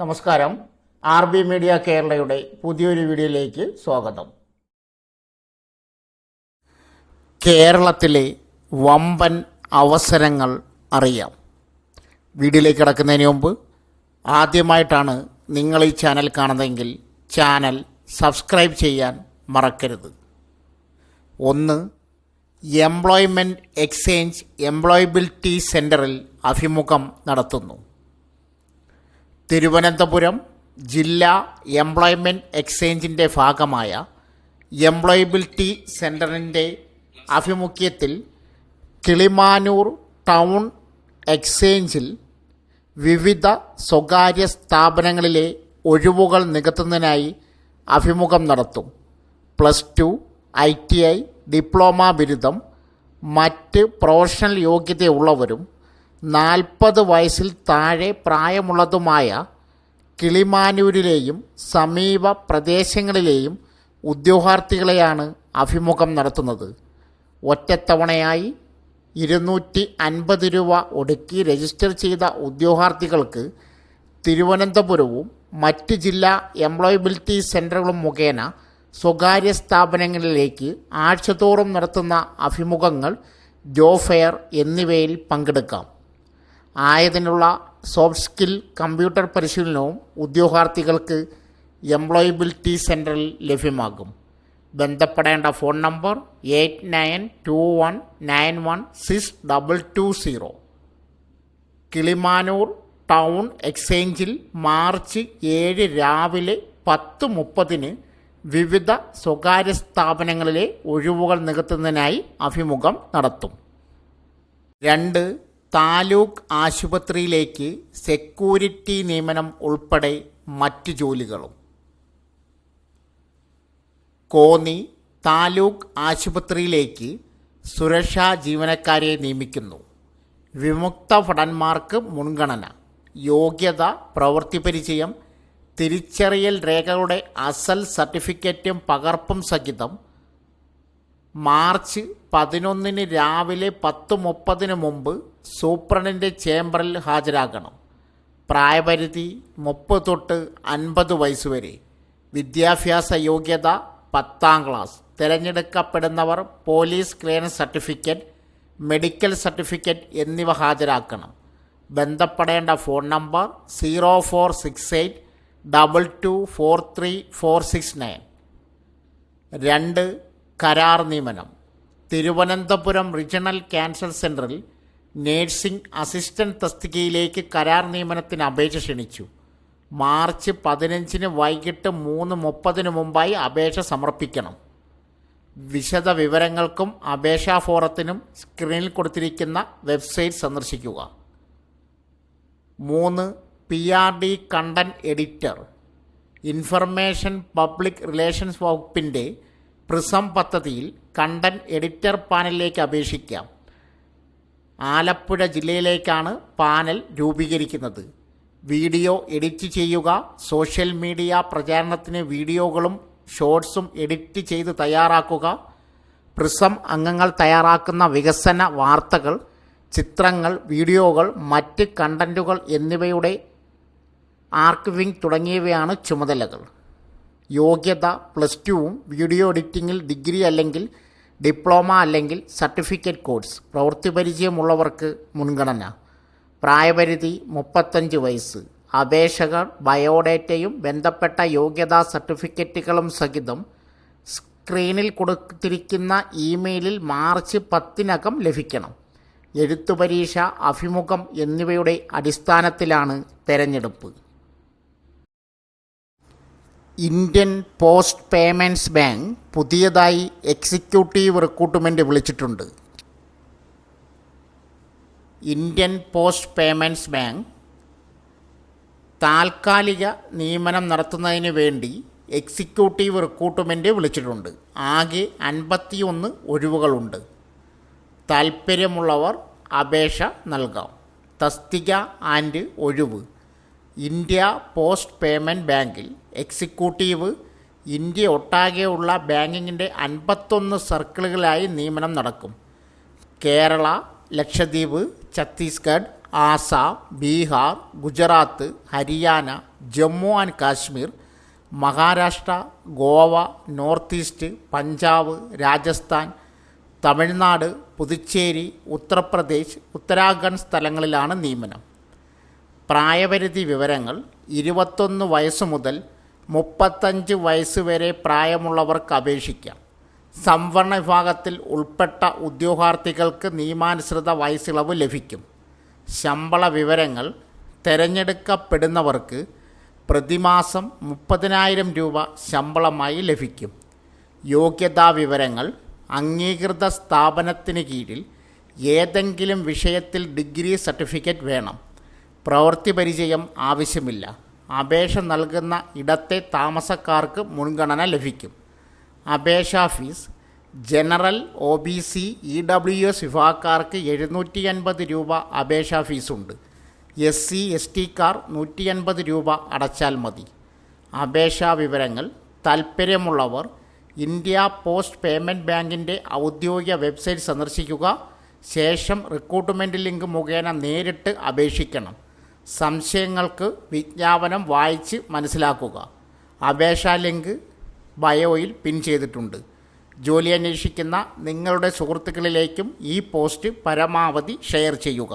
നമസ്കാരം. RB media കേരളയുടെ പുതിയൊരു വീഡിയോയിലേക്ക് സ്വാഗതം. കേരളത്തിലെ വമ്പൻ അവസരങ്ങൾ അറിയാം. വീഡിയോയിലേക്ക് കടക്കുന്നതിന് മുമ്പ് ആദ്യമായിട്ടാണ് നിങ്ങൾ ഈ ചാനൽ കാണുന്നതെങ്കിൽ ചാനൽ സബ്സ്ക്രൈബ് ചെയ്യാൻ മറക്കരുത്. 1. എംപ്ലോയ്മെൻറ്റ് എക്സ്ചേഞ്ച് എംപ്ലോയബിലിറ്റി സെൻറ്ററിൽ അഭിമുഖം നടത്തുന്നു. തിരുവനന്തപുരം ജില്ലാ എംപ്ലോയ്മെൻറ്റ് എക്സ്ചേഞ്ചിൻ്റെ ഭാഗമായ എംപ്ലോയബിലിറ്റി സെൻറ്ററിൻ്റെ ആഭിമുഖ്യത്തിൽ കിളിമാനൂർ ടൗൺ എക്സ്ചേഞ്ചിൽ വിവിധ സ്വകാര്യ സ്ഥാപനങ്ങളിലെ ഒഴിവുകൾ നികത്തുന്നതിനായി അഭിമുഖം നടത്തും. +2, ITI, ഡിപ്ലോമ ബിരുദം, മറ്റ് പ്രൊഫഷണൽ യോഗ്യതയുള്ളവരും 40 വയസ്സിൽ താഴെ പ്രായമുള്ളതുമായ കിളിമാനൂരിലെയും സമീപ പ്രദേശങ്ങളിലെയും ഉദ്യോഗാർത്ഥികളെയാണ് അഭിമുഖം നടത്തുന്നത്. ഒറ്റത്തവണയായി 250 രൂപ ഒടുക്കി രജിസ്റ്റർ ചെയ്ത ഉദ്യോഗാർത്ഥികൾക്ക് തിരുവനന്തപുരവും മറ്റ് ജില്ലാ എംപ്ലോയബിലിറ്റി സെൻറ്ററുകളും മുഖേന സ്വകാര്യ സ്ഥാപനങ്ങളിലേക്ക് ആഴ്ചതോറും നടത്തുന്ന അഭിമുഖങ്ങൾ, ജോബ് ഫെയർ എന്നിവയിൽ പങ്കെടുക്കാം. ആയതിനുള്ള സോഫ്റ്റ് സ്കിൽ കമ്പ്യൂട്ടർ പരിശീലനവും ഉദ്യോഗാർത്ഥികൾക്ക് എംപ്ലോയബിലിറ്റി സെൻറ്ററിൽ ലഭ്യമാകും. ബന്ധപ്പെടേണ്ട ഫോൺ നമ്പർ 8921916220. കിളിമാനൂർ ടൗൺ എക്സ്ചേഞ്ചിൽ മാർച്ച് 7 രാവിലെ 10:30 വിവിധ സ്വകാര്യ സ്ഥാപനങ്ങളിലെ ഒഴിവുകൾ നികത്തുന്നതിനായി അഭിമുഖം നടത്തും. 2. താലൂക്ക് ആശുപത്രിയിലേക്ക് സെക്യൂരിറ്റി നിയമനം ഉൾപ്പെടെ മറ്റ് ജോലികളും. കോന്നി താലൂക്ക് ആശുപത്രിയിലേക്ക് സുരക്ഷാ ജീവനക്കാരെ നിയമിക്കുന്നു. വിമുക്ത ഭടന്മാർക്ക് മുൻഗണന. യോഗ്യത, പ്രവൃത്തി പരിചയം, തിരിച്ചറിയൽ രേഖകളുടെ അസൽ സർട്ടിഫിക്കറ്റും പകർപ്പും സഹിതം മാർച്ച് 11 രാവിലെ 10:30 മുമ്പ് സൂപ്രണ്ടിൻ്റെ ചേംബറിൽ ഹാജരാകണം. പ്രായപരിധി 30 തൊട്ട് 50 വയസ്സ് വരെ. വിദ്യാഭ്യാസ യോഗ്യത 10ാം ക്ലാസ്. തിരഞ്ഞെടുക്കപ്പെടുന്നവർ police clearance certificate, medical certificate എന്നിവ ഹാജരാക്കണം. ബന്ധപ്പെടേണ്ട ഫോൺ നമ്പർ 0468224349. 2. കരാർ നിയമനം. തിരുവനന്തപുരം റീജിയണൽ ക്യാൻസർ സെൻറ്ററിൽ നേഴ്സിംഗ് അസിസ്റ്റൻ്റ് തസ്തികയിലേക്ക് കരാർ നിയമനത്തിന് അപേക്ഷ ക്ഷണിച്ചു. മാർച്ച് 15 വൈകിട്ട് 3:30 മുമ്പായി അപേക്ഷ സമർപ്പിക്കണം. വിശദ വിവരങ്ങൾക്കും അപേക്ഷാ ഫോറത്തിനും സ്ക്രീനിൽ കൊടുത്തിരിക്കുന്ന വെബ്സൈറ്റ് സന്ദർശിക്കുക. 3. PRD content editor. Information public relations വകുപ്പിൻ്റെ പ്രിസം പദ്ധതിയിൽ കണ്ടന്റ് എഡിറ്റർ പാനലിലേക്ക് അപേക്ഷിക്കാം. ആലപ്പുഴ ജില്ലയിലേക്കാണ് പാനൽ രൂപീകരിക്കുന്നത്. വീഡിയോ എഡിറ്റ് ചെയ്യുക. സോഷ്യൽ മീഡിയ പ്രചാരണത്തിന് വീഡിയോകളും ഷോർട്സും എഡിറ്റ് ചെയ്ത് തയ്യാറാക്കുക. പ്രിസം അംഗങ്ങൾ തയ്യാറാക്കുന്ന വികസന വാർത്തകൾ, ചിത്രങ്ങൾ, വീഡിയോകൾ, മറ്റ് കണ്ടൻറ്റുകൾ എന്നിവയുടെ ആർക്കൈവിംഗ് തുടങ്ങിയവയാണ് ചുമതലകൾ. യോഗ്യത +2ഉം വീഡിയോ എഡിറ്റിങ്ങിൽ ഡിഗ്രി അല്ലെങ്കിൽ ഡിപ്ലോമ അല്ലെങ്കിൽ സർട്ടിഫിക്കറ്റ് കോഴ്സ്. പ്രവൃത്തി പരിചയമുള്ളവർക്ക് മുൻഗണന. പ്രായപരിധി 35 വയസ്സ്. അപേക്ഷകർ ബയോഡേറ്റയും ബന്ധപ്പെട്ട യോഗ്യതാ സർട്ടിഫിക്കറ്റുകളും സഹിതം സ്ക്രീനിൽ കൊടുത്തിരിക്കുന്ന ഇമെയിലിൽ മാർച്ച് 10 ലഭിക്കണം. എഴുത്തു പരീക്ഷ, അഭിമുഖം എന്നിവയുടെ അടിസ്ഥാനത്തിലാണ് തെരഞ്ഞെടുപ്പ്. ഇന്ത്യൻ പോസ്റ്റ് പേയ്മെൻറ്റ്സ് ബാങ്ക് പുതിയതായി എക്സിക്യൂട്ടീവ് റിക്രൂട്ട്മെൻറ്റ് വിളിച്ചിട്ടുണ്ട്. ഇന്ത്യൻ പോസ്റ്റ് പേയ്മെൻറ്റ്സ് ബാങ്ക് താൽക്കാലിക നിയമനം നടത്തുന്നതിന് വേണ്ടി എക്സിക്യൂട്ടീവ് റിക്രൂട്ട്മെൻറ്റ് വിളിച്ചിട്ടുണ്ട്. ആകെ 51 ഒഴിവുകളുണ്ട്. താൽപ്പര്യമുള്ളവർ അപേക്ഷ നൽകാം. തസ്തിക ആൻഡ് ഒഴിവ്. ഇന്ത്യ പോസ്റ്റ് പേയ്മെൻറ്റ് ബാങ്കിൽ എക്സിക്യൂട്ടീവ്. ഇന്ത്യ ഒട്ടാകെയുള്ള ബാങ്കിങ്ങിൻ്റെ 51 സർക്കിളുകളായി നിയമനം നടക്കും. Kerala, Lakshadweep, Chhattisgarh, Assam, Bihar, Gujarat, Haryana, Jammu and Kashmir, Maharashtra, Goa, north east, Punjab, Rajasthan, Tamil Nadu, Puducherry, Uttar Pradesh, Uttarakhand സ്ഥലങ്ങളിലാണ് നിയമനം. പ്രായപരിധി വിവരങ്ങൾ: 21 വയസ്സ് മുതൽ 35 വയസ്സ് വരെ പ്രായമുള്ളവർക്ക് അപേക്ഷിക്കാം. സംവരണ വിഭാഗത്തിൽ ഉൾപ്പെട്ട ഉദ്യോഗാർത്ഥികൾക്ക് നിയമാനുസൃത വയസ്സിളവ് ലഭിക്കും. ശമ്പള വിവരങ്ങൾ: തിരഞ്ഞെടുക്കപ്പെടുന്നവർക്ക് പ്രതിമാസം 30,000 രൂപ ശമ്പളമായി ലഭിക്കും. യോഗ്യതാ വിവരങ്ങൾ: അംഗീകൃത സ്ഥാപനത്തിന് കീഴിൽ ഏതെങ്കിലും വിഷയത്തിൽ ഡിഗ്രി സർട്ടിഫിക്കറ്റ് വേണം. പ്രവൃത്തി പരിചയം ആവശ്യമില്ല. അപേക്ഷ നൽകുന്ന ഇടത്തെ താമസക്കാർക്ക് മുൻഗണന ലഭിക്കും. അപേക്ഷാ ഫീസ്: ജനറൽ, OBC, EWS വിഭാഗക്കാർക്ക് 750 രൂപ അപേക്ഷാ ഫീസുണ്ട്. SC, STക്കാർ 150 രൂപ അടച്ചാൽ മതി. അപേക്ഷാ വിവരങ്ങൾ: താൽപ്പര്യമുള്ളവർ ഇന്ത്യ പോസ്റ്റ് പേയ്മെൻറ്റ് ബാങ്കിൻ്റെ ഔദ്യോഗിക വെബ്സൈറ്റ് സന്ദർശിക്കുക. ശേഷം റിക്രൂട്ട്മെൻറ്റ് ലിങ്ക് മുഖേന നേരിട്ട് അപേക്ഷിക്കണം. സംശയങ്ങൾക്ക് വിജ്ഞാപനം വായിച്ച് മനസ്സിലാക്കുക. അപേക്ഷാ ലിങ്ക് ബയോയിൽ പിൻ ചെയ്തിട്ടുണ്ട്. ജോലി അന്വേഷിക്കുന്ന നിങ്ങളുടെ സുഹൃത്തുക്കളിലേക്കും ഈ പോസ്റ്റ് പരമാവധി ഷെയർ ചെയ്യുക.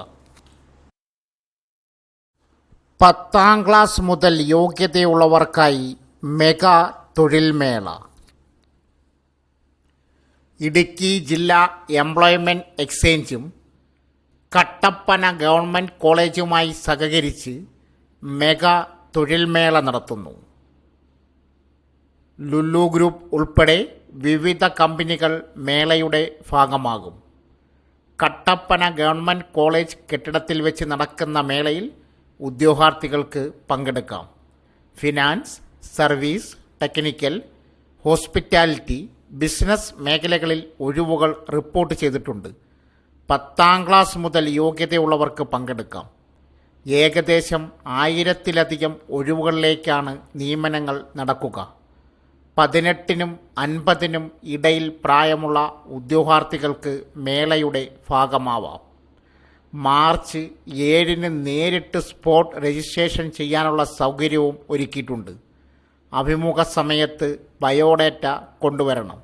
10ാം ക്ലാസ് മുതൽ യോഗ്യതയുള്ളവർക്കായി മെഗാ തൊഴിൽമേള. ഇടുക്കി ജില്ലാ എംപ്ലോയ്മെൻറ്റ് എക്സ്ചേഞ്ചും കട്ടപ്പന ഗവൺമെൻറ് കോളേജുമായി സഹകരിച്ച് മെഗാ തൊഴിൽമേള നടത്തുന്നു. ലുലു ഗ്രൂപ്പ് ഉൾപ്പെടെ വിവിധ കമ്പനികൾ മേളയുടെ ഭാഗമാകും. കട്ടപ്പന ഗവൺമെൻറ് കോളേജ് കെട്ടിടത്തിൽ വെച്ച് നടക്കുന്ന മേളയിൽ ഉദ്യോഗാർത്ഥികൾക്ക് പങ്കെടുക്കാം. Finance, service, technical, hospitality, business മേഖലകളിൽ ഒഴിവുകൾ റിപ്പോർട്ട് ചെയ്തിട്ടുണ്ട്. 10ാം ക്ലാസ് മുതൽ യോഗ്യതയുള്ളവർക്ക് പങ്കെടുക്കാം. ഏകദേശം 1000-ലധികം ഒഴിവുകളിലേക്കാണ് നിയമനങ്ങൾ നടക്കുക. 18-നും 50-നും ഇടയിൽ പ്രായമുള്ള ഉദ്യോഗാർത്ഥികൾക്ക് മേളയുടെ ഭാഗമാവാം. മാർച്ച് 7-ന് നേരിട്ട് സ്പോട്ട് രജിസ്ട്രേഷൻ ചെയ്യാനുള്ള സൗകര്യവും ഒരുക്കിയിട്ടുണ്ട്. അഭിമുഖ സമയത്ത് ബയോഡേറ്റ കൊണ്ടുവരണം.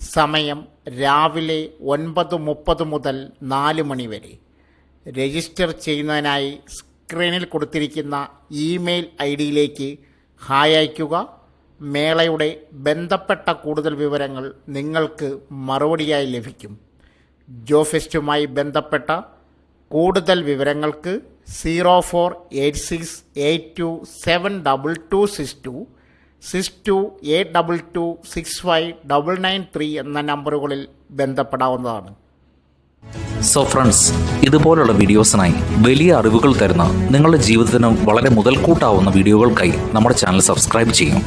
സമയം രാവിലെ 9:30 മുതൽ 4 മണി വരെ. രജിസ്റ്റർ ചെയ്യുന്നതിനായി സ്ക്രീനിൽ കൊടുത്തിരിക്കുന്ന ഇമെയിൽ ID-യിലേക്ക് ഹായ് അയയ്ക്കുക. മേളയുടെ ബന്ധപ്പെട്ട കൂടുതൽ വിവരങ്ങൾ നിങ്ങൾക്ക് മറുപടിയായി ലഭിക്കും. ജോഫെസ്റ്റുമായി ബന്ധപ്പെട്ട കൂടുതൽ വിവരങ്ങൾക്ക് 0486827262 6282265993 എന്ന നമ്പറുകളിൽ ബന്ധപ്പെടാവുന്നതാണ്. സോ ഫ്രണ്ട്സ്, ഇതുപോലുള്ള വീഡിയോസിനായി വലിയ അറിവുകൾ തരുന്ന നിങ്ങളുടെ ജീവിതത്തിന് വളരെ മുതൽക്കൂട്ടാവുന്ന വീഡിയോകൾക്കായി നമ്മുടെ ചാനൽ സബ്സ്ക്രൈബ് ചെയ്യും.